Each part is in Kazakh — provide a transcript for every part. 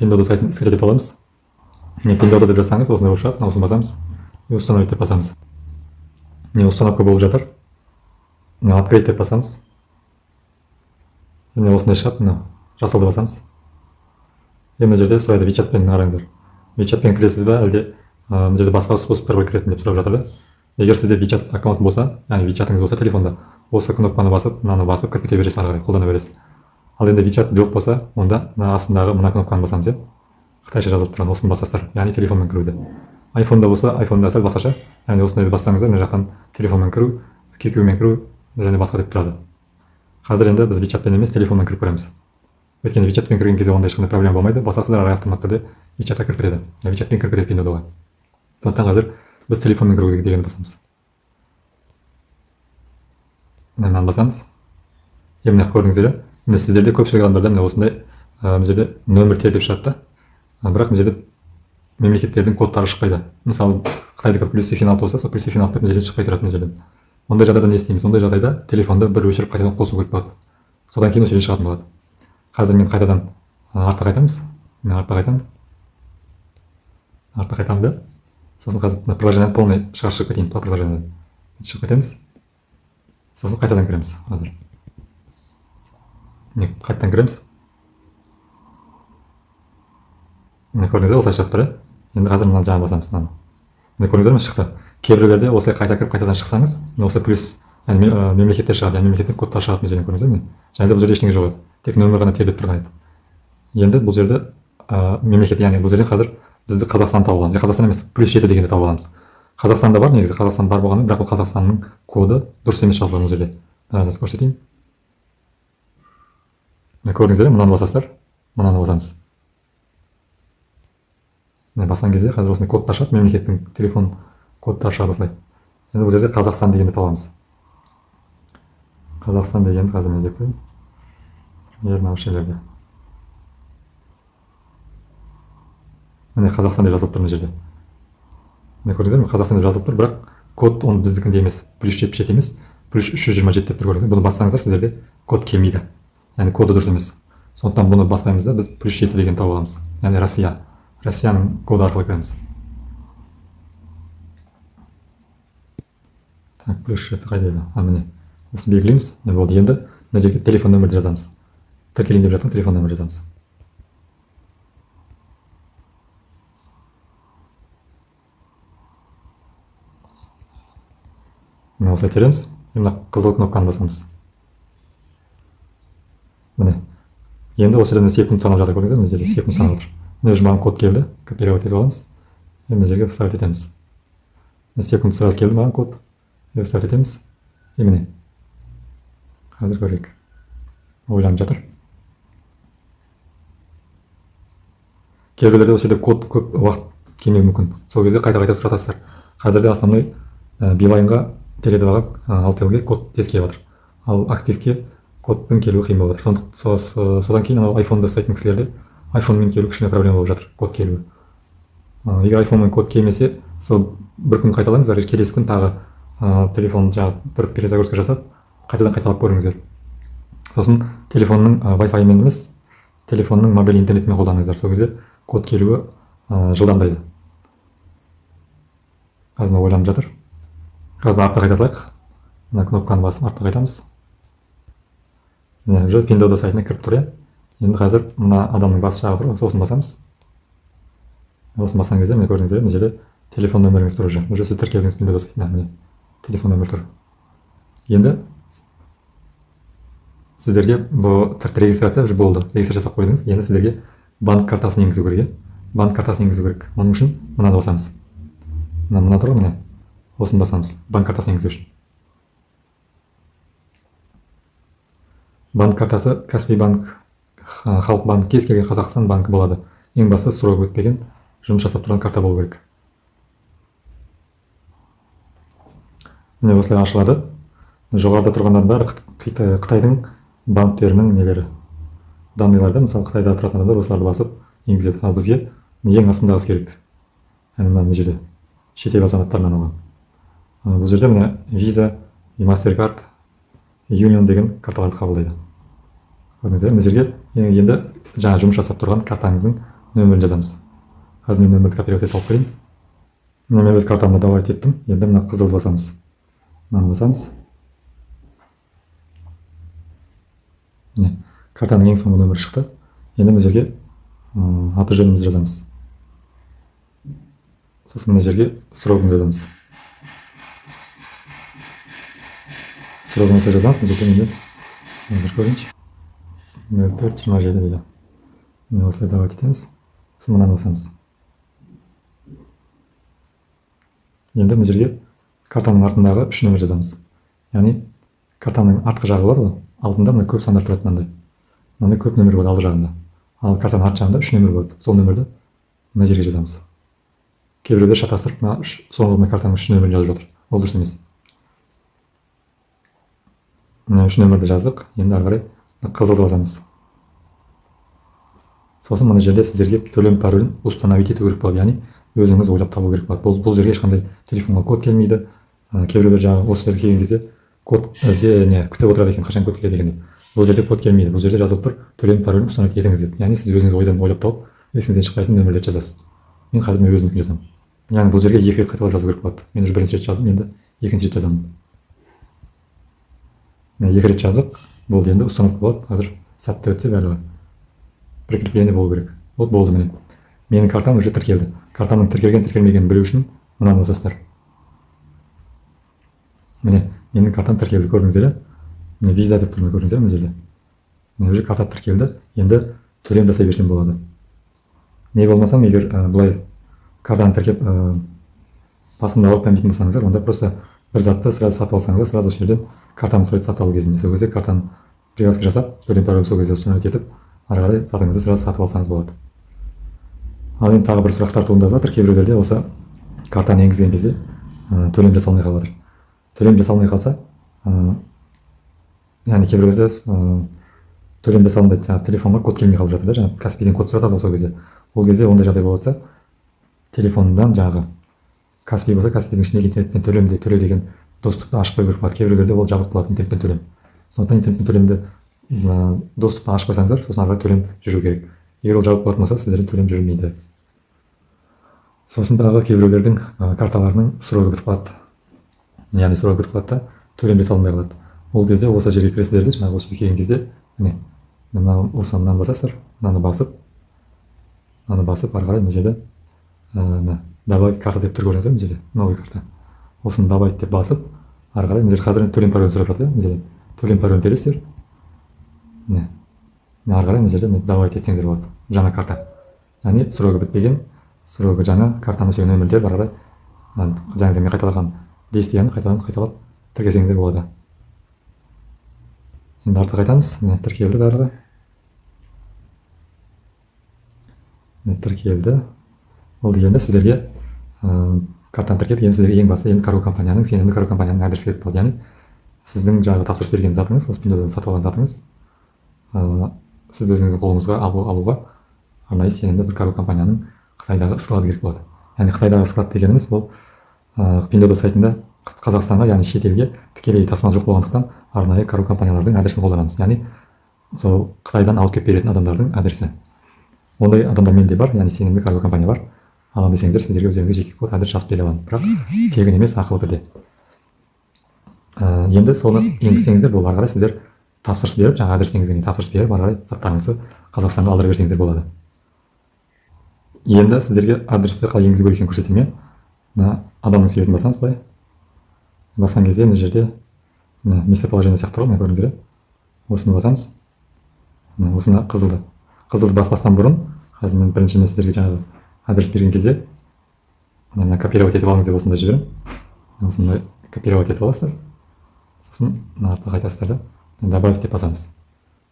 Pindodo сайтын скачать ете аламыз. Не Pindodo деп жазсаңыз осындай болып шығады. Осыны басамыз. Установить деп басамыз. Не установка болып жатыр. Не открыть деп басамыз. Міне осындай шығады. Мына жасалды басамыз. Мына жерде сұрайды WeChatпен қараңыздар. WeChatпен кіресіз бе әлде мына жерде басқа способтар бар кіретін деп сұрап жатыр да. Егер сізде WeChat аккаунт болса, яғни WeChatыңыз болса телефонда, осы кнопканы басып, мынаны басып кіріп кете бересіз, ары қарай қолдана бересіз. Ал енді WeChat жоқ болса, онда мына астындағы мына кнопканы басамыз, иә. Қытайша жазылып тұрған осыны басасыздар, яғни телефонмен кіруді. iPhone-да болса, iPhone-да сәл басқаша, яғни осындайды бассаңыздар, мына жақтан телефонмен кіру, QQ-мен кіру және басқа деп тұрады. Қазір енді біз WeChatпен емес, телефонмен кіріп көреміз. Өйткені WeChatпен кірген кезде ондай ешқандай проблема болмайды, басасыздар, ары автоматты түрде WeChatқа кіріп кетеді. WeChatпен кіріп кетеді Pindodoға. Сондықтан қазір біз телефонмен кіру дегенді басамыз. Мынаны басамыз. Мына көрдіңіздер, міне сіздерде көпшілік адамдарда міне осындай мына жерде нөмір Т деп шығады да. Бірақ мына жерде мемлекеттердің кодтары шықпайды. Мысалы, Қытайдікі +86 болса, сол +86 мына жерден шықпай тұрады мына жерден. Ондай жағдайда не істейміз? Ондай жағдайда телефонды бір өшіріп қайтадан қосу керек болады. Содан кейін осы жерден шығатын болады. Қазір мен қайтадан артқа қайтамыз. Мына артқа қайтамын. Артқа қайтамын да. Сосын қазір приложениені полный шығарып кетейін, приложениені. Шығып кетеміз. Сосын қайтадан кіреміз қазір. Қайтадан кіреміз. Міне көрдіңіздер, осылай шығып тұр. Енді қазір мынаны жаңа басамыз. Міне көрдіңіздер ме, шықты. Кейбіреулерде осылай қайта кіріп қайтадан шықсаңыз, міне осы плюс мемлекеттер шығады, яғни мемлекеттің кодтары шығады мына жерден көрдіңіздер ме? Және де бұл жерде ештеңе жоқ еді. Тек нөмір ғана Т деп тұрған еді. Енді бұл жерде мемлекет, яғни бұл жерде қазір бізді Қазақстан тауып аламыз. Қазақстан емес, +7 дегенді тауып аламыз. Қазақстанда бар, негізі Қазақстан бар болғанымен, бірақ ол Қазақстанның коды дұрыс емес жазылған бұл жерде. Зараз көрсетейін. Көрдіңіздер, мынаны басасыздар, мынаны басамыз. Басқан кезде қазір осындай кодтар шығады, мемлекеттің телефон кодтары шығады осылай. Енді бұл жерде Қазақстан дегенді табамыз. Қазақстан дегенді қазір мен іздеп қояйын. Мына жерлерде. Міне Қазақстан деп жазылып тұр мына жерде. Міне көрдіңіздер ме? Қазақстан деп жазылып тұр, бірақ код оны біздікінде емес, +77 емес, +327 деп тұр көрдіңіздер. Бұны бассаңыздар сіздерде код келмейді. Яғни коды дұрыс емес. Сондықтан бұны баспаймыз да, біз +7 деген тауып аламыз. Яғни Россия. Россияның коды арқылы кіреміз. Так, +7 қайда еді? Міне. Осы белгілейміз. Не болды? Енді мына жерге телефон нөмірді жазамыз. Тіркелейін деп жатқан телефон нөмірді жазамыз. Міне осылай тереміз. Мына қызыл кнопканы басамыз. Міне. Енді осы жерде секунд санап жатыр, көрдіңіздер? Мына жерде секунд санап жатыр. Міне уже маған код келді. Копировать етіп аламыз. Мына жерге вставить етеміз. Секунд сразу келді маған код. Вставить етеміз. Міне. Қазір көрейік. Ойланып жатыр. Кейбіреулерде осы жерде код көп уақыт келмеуі мүмкін. Сол кезде қайта-қайта сұратасыздар. Қазірде основной Билайнға, Теле2-ға, Алтелге код тез келіп жатыр. Ал активке кодтың келуі қиын болып жатыр. Содан кейін iPhone-да ұстайтын кісілерде iPhone-мен келу кішкене проблема болып жатыр, код келуі. Егер iPhone-мен код келмесе, сол бір күн қайталаңыздар, келесі күн тағы телефон бір перезагрузка жасап, қайтадан қайталап көріңіздер. Сосын телефонның Wi-Fi-мен емес, телефонның мобильді интернетмен қолданыңыздар. Сол кезде код келуі жылдамдайды. Қазір ойланып жатыр. Қазір артқа қайта салайық. Мына кнопканы басып артқа қайтамыз. Міне уже Pindodo сайтына кіріп тұр. Енді қазір мына адамның басы жағы тұр, сосын басамыз. Осын басқан кезде міне көрдіңіздер, мына жерде телефон нөміріңіз тұр уже. Уже сіз тіркелдіңіз Pindodo сайтына, міне телефон нөмір тұр. Енді сіздерге бұл регистрация уже болды. Регистрация жасап қойдыңыз. Енді сіздерге банк картасын енгізу керек. Банк картасын енгізу керек. Оның үшін мынаны басамыз. Мына тұр, міне. Осын басамыз. Банк картасын енгізу үшін. Банк картасы Каспий банк, Халық банк, кез келген Қазақстан банкі болады. Ең бастысы срок өтпеген жұмыс жасап тұрған карта болу керек. Міне осылай ашылады. Жоғарыда тұрғандардың бәрі Қытайдың банктерінің нелері. Данныйларды, мысалы Қытайда тұратын адамдар осыларды басып енгізеді. Ал бізге ең астындағысы керек. Мына жерде шетел азаматтарына арналған. Бұл жерде міне Visa, MasterCard, Union деген карталарды қабылдайды. Көрдіңіздер, мына жерге енді жаңа жұмыс жасап тұрған картаңыздың нөмірін жазамыз. Қазір мен нөмірді копировать етіп алып келейін. Мына мен өз картамды добавить еттім. Енді мына қызылды басамыз. Мынаны басамыз. Міне, картаның ең соңғы нөмірі шықты. Енді мына жерге аты жөнімізді жазамыз. Сосын мына жерге срогын жазамыз. Срогын осылай жазамыз. Мына жерге енді қазір көрейінші. 04-27 дейді. Міне осылай добавить етеміз. Сосын мынаны басамыз. Енді мына жерге картаның артындағы 3 нөмір жазамыз. Яғни картаның артқы жағы бар ғой, алдында мына көп сандар тұрады мынандай. Мынандай көп нөмір болады алды жағында. Ал картаның арт жағында 3 нөмір болады. Сол нөмірді мына жерге жазамыз. Кейбіреулер шатастырып, мына соңғы мына картаның 3 нөмірін жазып жатыр. Ол дұрыс емес. Мына 3 нөмірді жаздық. Енді ары қарай қызылды басамыз. Сосын мына жерде сіздерге төлем паролін установить ету керек болады. Яғни өзіңіз ойлап табу керек болады. Бұл жерге ешқандай телефонға код келмейді. Кейбіреулер жаңағы осы жерге келген кезде код ізде күтіп отырады екен, қашан код келеді екен деп. Бұл жерде код келмейді. Бұл жерде жазылып тұр, төлем паролін установить етіңіз деп. Яғни сіз өзіңіз ойдан ойлап тауып, есіңізден шықпайтын нөмірлерді жазасыз. Мен қазір мен өзімдікін жазамын. Яғни бұл жерге 2 рет қайталап жазу керек болады. Мен уже бірінші рет жаздым, енді екінші рет жазамын. Мен 2 рет жаздық. Болды, енді установка болады. Қазір сәтті өтсе барлығы прикрепление болу керек. Вот болды міне. Менің картам уже тіркелді. Картамның тіркелген тіркелмегенін білу үшін мынаны басасыздар. Міне, менің картам тіркелді, көрдіңіздер. Міне виза деп тұр, көрдіңіздер мына жерде. Міне уже карта тіркелді. Енді төлем жасай берсем болады. Не болмасам, егер былай картаны тіркеп басында ауырып білмейтін болсаңыздар, онда просто бір затты сразу сатып алсаңыздар, сразу осы жерден картаны сұрайды сатып алу кезінде. Сол кезде картаны привязка жасап, төлем паролін сол кезде установить етіп, ары қарай затыңызды сразу сатып алсаңыз болады. Ал енді тағы бір сұрақтар туындап жатыр. Кейбіреулерде осы картаны енгізген кезде төлем жасалмай қалып жатыр. Төлем жасалмай қалса, яғни кейбіреулерде төлем жасалмайды, жаңағы телефонға код келмей қалып жатыр да, жаңағы Каспийден код сұратады сол кезде. Ол кезде ондай жағдай болса, телефондан жаңағы Каспий болса, Каспийдің ішіндегі интернеттен төле деген доступты ашып қою керек болады. Кейбіреулерде ол жабық болады, интернеттен төлем. Сондықтан интернеттен төлемді доступты ашып қойсаңыздар, сосын ары қарай төлем жүру керек. Егер ол жабық болатын болса, сіздерде төлем жүрмейді. Сосын тағы кейбіреулердің карталарының срогі бітіп қалады. Яғни срогі бітіп қалады да, төлем жасалмай қалады. Ол кезде осы жерге кіресіздер, жаңағы осы келген кезде, міне, мынаны басасыздар, мынаны басып, ары қарай мына жерде добавить карта деп тұр, көрдіңіздер, мына жерде, новый карта. Осыны добавить деп басып, ары қарай мына жерде қазір төлем паролін сұрап жатыр, мына жерде төлем паролін тересіздер. Міне, ары қарай мына жерде добавить етсеңіздер болады, жаңа карта. Яғни срогі бітпеген, срогі жаңа картаны сол нөмірді ары қарай жаңағыдай мен қайталаған действияны қайталап тіркесеңіздер болады. Енді артқа қайтамыз. Міне тіркелді барлығы. Міне тіркелді. Ол дегенде сіздерге картаны тіркелді. Енді сіздерге ең басты Карго компанияның, сенімді Карго компанияның адресі керек болады. Яғни сіздің жаңағы тапсырыс берген затыңыз, осы Пиндодан сатып алған затыңыз, сіз өзіңіздің қолыңызға алуға арнайы сенімді бір Карго компанияның Қытайдағы склады керек болады. Яғни Қытайдағы склад дегеніміз ол Пиндода сайтында Қазақстанға, яғни шетелге тікелей тасымал жоқ болғандықтан арнайы Карго компаниялардың адресін қолданамыз. Яғни сол Қытайдан алып келіп беретін адамдардың адресі. Ондай адамдар менде бар, яғни сенімді Карго компания бар. Алам десеңіздер, сіздерге өздеріңізге жеке код адрес жазып бере аламын. Бірақ тегін емес, ақылы түрде. Енді соны енгізсеңіздер, бұл ары қарай сіздер тапсырыс беріп, жаңа адресіңізге тапсырыс беріп, ары қарай заттарыңызды Қазақстанға алдыра берсеңіздер болады. Енді сіздерге адресті қалай енгізу керек екенін көрсетемін. Мына адамның суретін басамыз былай. Басқан кезде мына жерде местоположение сияқты тұр ғой, мына көрдіңіздер. Осыны басамыз. Осыны қызылды. Қызылды баспастан бұрын, қазір мен бірінші мен сіздерге жаңағы адрес берген кезде мына копировать етіп алыңыз деп осында жіберемін. Осындай копировать етіп аласыздар. Сосын мына артқа қайтасыздар да, добавить деп басамыз.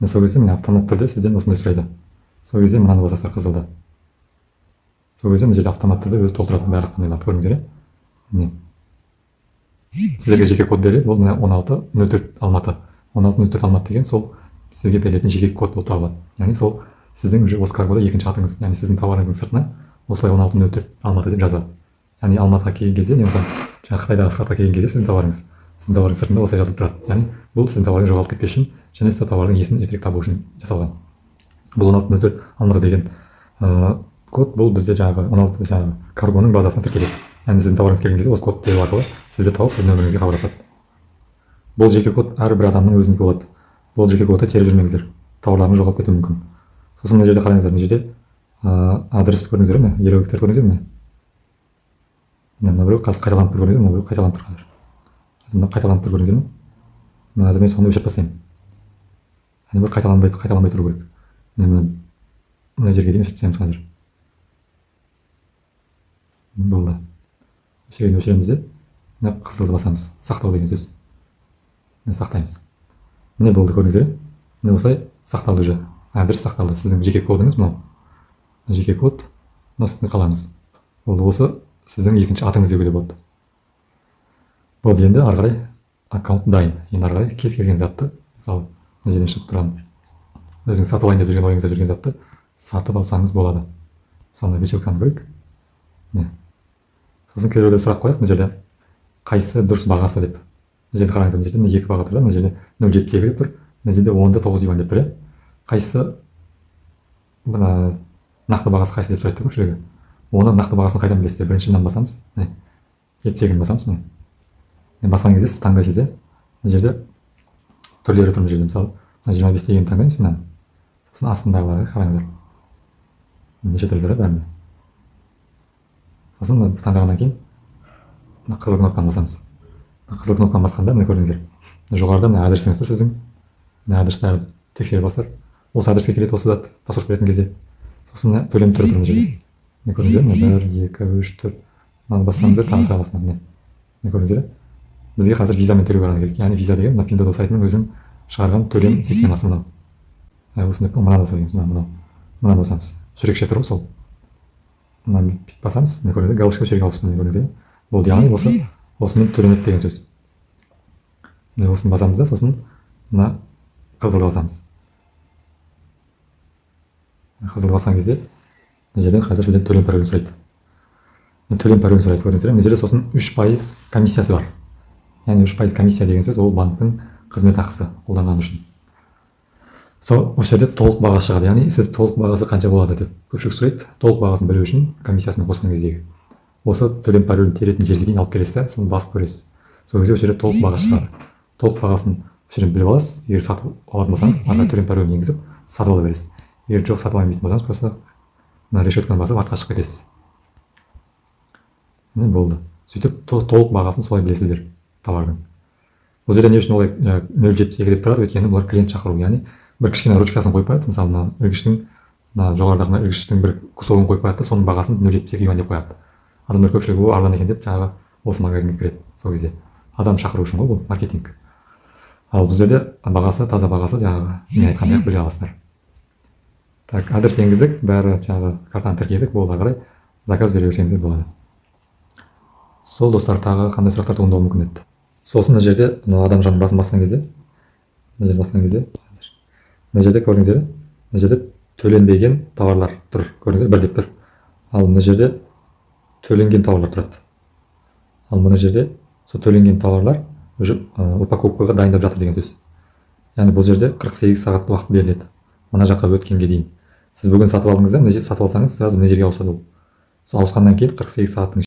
Сол кезде міне автомат түрде сізден осындай сұрайды. Сол кезде мынаны басасыздар қызылды. Сол кезде мына жерде автомат түрде өзі толтырады барлық қандайларды, көрдіңіздер. Міне сіздерге жеке код береді, ол мына 1604 Алматы. 1604 Алматы деген сол сізге берілетін жеке код болып табылады. Яғни сол сіздің уже осы каргода екінші атыңыз, яғни сіздің товарыңыздың сыртына осылай 1604 Алматы деп жазылады. Яғни Алматыға келген кезде, не болса жаңағы Қытайдағы сыртқа келген кезде сіздің товарыңыз сыртында осылай жазылып тұрады. Яғни бұл сіздің товарыңыз жоғалып кетпес үшін және сіз товардың иесін ертерек табу үшін жасалған. Бұл 1604 Алматы деген код бұл бізде жаңағы 16 жаңағы каргоның базасына тіркеледі. Яғни сіздің тауарыңыз келген кезде осы код теру арқылы сізді тауып сіздің нөміріңізге хабарласады. Бұл жеке код әрбір адамның өзінікі болады. Бұл жеке кодты теріп жүрмеңіздер, тауарларыңыз жоғалып кетуі мүмкін. Сосын мына жерде қараңыздар, мына жерде адресті көрдіңіздер ме, ереуілдіктерді көрдіңіздер ме? Мына біреу қазір қайталанып тұр, көрдіңіздер ме? Мына біреу қайталанып тұр қазір. Мына қайталанып тұр, көрдіңіздер ме? Қазір мен соны өшіріп тастаймын. Яғни бір қайталанбай тұру керек. Мына жерге дейін өшіріп тастаймыз қазір. Болды. Өшіреміз де мына қызылды басамыз. Сақтау деген сөз. Міне сақтаймыз. Міне болды, көрдіңіздер. Міне осылай сақталды уже. Адрес сақталды. Сіздің жеке кодыңыз мынау. Жеке код, мына сіздің қалаңыз. Болды, осы сіздің екінші атыңыз деуге де болады. Болды, енді ары қарай аккаунт дайын. Енді ары қарай кез келген затты, мысалы, мына жерден шығып тұрған өзіңіз сатып алайын деп жүрген ойыңызда жүрген затты сатып алсаңыз болады. Мысалы, вечерканы көрейік. Сосын кейбіреулер сұрақ қояды, мына жерде қайсысы дұрыс бағасы деп. Мына жерде қараңыздар, мына жерде 2 баға тұр, мына жерде 0,72 деп тұр, мына жерде 10-9 юань деп тұр. Қайсысы мына нақты бағасы қайсы деп сұрайды көпшілігі. Оны нақты бағасын қайдан білесіздер? Бірінші мынаны басамыз, міне 72-ні басамыз, міне. Басқан кезде сіз таңдайсыз, мына жерде түрлері тұр, мына жерде мысалы, мына 25 дегенді таңдаймыз, мынаны. Сосын астындағыларға қараңыздар. Неше түрлері бәрінде. Сосын таңдағаннан кейін мына қызыл кнопканы басамыз. Қызыл кнопканы басқанда міне көрдіңіздер. Жоғарыда мына адресіңіз тұр сіздің. Мына адресті тексере бастар. Осы адреске келеді осы зат тапсырыс беретін кезде. Сосын төлем түрі тұр мына жерде. Міне көрдіңіздер, міне 1, 2, 3, 4. Мынаны бассаңыздар тағы шыға бастады. Міне көрдіңіздер. Бізге қазір визамен төлеу ғана керек. Яғни виза деген мына Pinduoduo сайтының өзінің шығарған төлем системасы мынау. Осыны мынаны басамыз, мынаны басамыз. Жүрекше тұр ғой сол. Мынаны басамыз, міне көрдіңіздер, галочка осы жерге ауысты, міне көрдіңіздер. Болды, яғни осымен төленеді деген сөз. Міне осыны басамыз да, сосын мына қызылды басамыз. Қызылды басқан кезде мына жерден қазір сізден төлем паролін сұрайды. Төлем паролін сұрайды, көрдіңіздер. Мына жерде сосын 3% комиссиясы бар. Яғни 3% комиссия деген сөз ол банктың қызмет ақысы қолданған үшін. Осы жерде толық бағасы шығады. Яғни сіз толық бағасы қанша болады деп көпшілік сұрайды. Толық бағасын білу үшін комиссиясымен қосқан кездегі осы төлем паролін теретін жерге дейін алып келесіз да, соны басып көресіз. Сол кезде осы жерде толық бағасы шығады. Толық бағасын осы жерден біліп аласыз. Егер сатып алатын болсаңыз, артқа төлем паролін енгізіп сатып ала бересіз. Егер жоқ, сатып алмайтын болсаңыз, просто мына решетканы басып артқа шығып кетесіз. Міне болды. Сөйтіп толық бағасын солай білесіздер товардың. Бұл жерде не үшін олай 0,72 деп тұрады? Өйткені бұлар клиент шақыру, яғни бір кішкене ручкасын қойып қояды. Мысалы, мына ілгіштің, жоғарыдағы ілгіштің бір кусогын қойып қояды да, соның бағасын 0,72 юань деп қояды. Адамдар көпшілігі ол арзан екен деп жаңағы осы магазинге кіреді. Сол кезде адам шақыру үшін ғой, бұл маркетинг. Ал бұл жерде бағасы, таза бағасы жаңағы мен айтқандай біле аласыздар. Так, адрес енгіздік, бәрі жаңағы картаны тіркедік, болды, қарай заказ бере берсеңіздер болады. Сол достар, тағы қандай сұрақтар туындауы мүмкін еді. Сосын мына жерде адам жанын басын басқан кезде, мына жерде көрдіңіздер, мына жерде төленбеген товарлар тұр, көрдіңіздер, бір деп тұр. Ал мына жерде төленген товарлар тұрады. Ал мына жерде сол төленген товарлар уже упаковкаға дайындап жатыр деген сөз. Яғни бұл жерде 48 сағат уақыт беріледі. Мына жаққа өткенге дейін. Сіз бүгін сатып алдыңыз да, сатып алсаңыз, сразу мына жерге ауысады ол. Сол ауысқаннан кейін 48 сағаттың